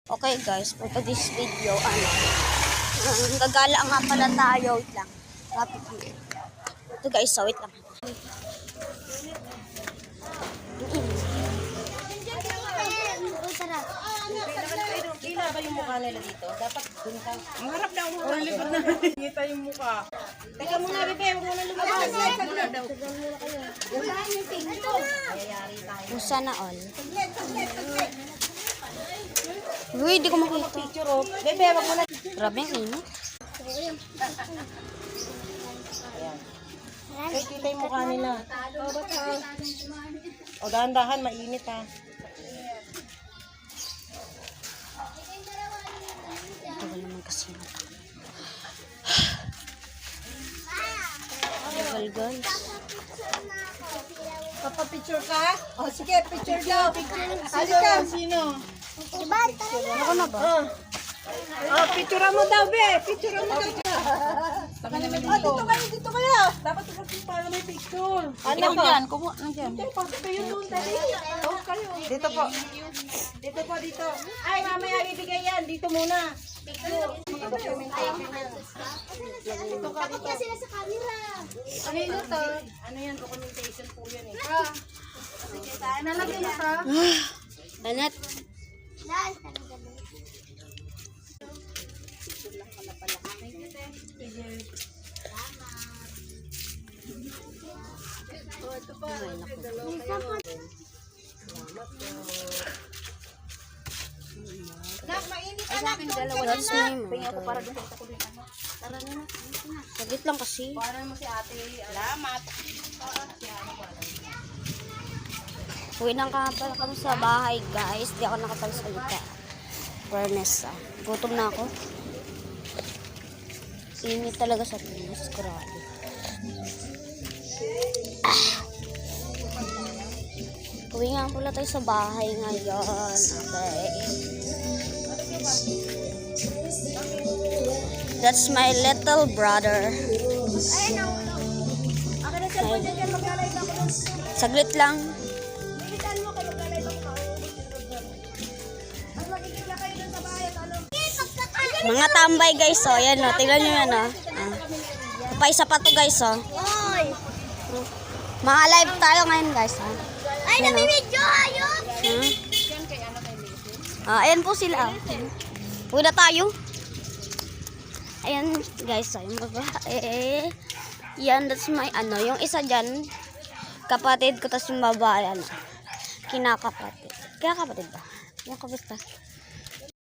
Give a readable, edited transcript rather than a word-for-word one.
Okay guys, for today's video, gagala nga pala tayo. Wait lang. Lapit lang. Ito guys, so wait lang. Kila ba yung mukha nila dito? Dapat dun ka. Ang harap daw mo. Ang likod na nakikita yung mukha. Teka muna, Bebe. Huwag mo na lumabas. Kung sana all. Uy, di ko makita. Picture oh. Bebe, wag mo na. Grabe ang init. Kaya kita yung mukha nila. O dahan-dahan, mainit ha. Tagal naman kasi na. Tagal guys. Papa-picture ka? O sige, picture daw. Halika. Sino? Ako na ba? Oh, picture mo daw, Be. Picture mo daw. Dito kayo. Dapat tumasin para may picture. Ano ko? Nandiyan. Pasok kayo doon, dali. Pasok kayo. Dito po. Dito. Ay, mamaya ibigay yan. Dito muna. Takot kasi na sa camera. Ano yan? Documentation po yan eh. Sige, tayo na lang din ito. Anat. That's me. Saglit lang kasi. Para mo si ate. Salamat. Uwi nang pala kami sa bahay guys. Di ako nakapagsalita. Fairness gutom na ako. Init talaga sa Pinas. Grabe. Uwi nga pala tayo sa bahay ngayon. Okay. That's my little brother. Saglit lang. Mga tambay guys, oh. Yan, oh. Tingnan nyo yan, oh. Paisa pa to guys, oh. Mga live tayo ngayon guys, oh. Ay, nami-video ayun. Ayan po sila, oh. Uwi na tayo. Ayan guys, oh. Yung babae. Yan, that's my, yung isa dyan, kapatid ko, tas yung babae, kinakapatid. Kaya kapatid ba? Yung kapatid ba?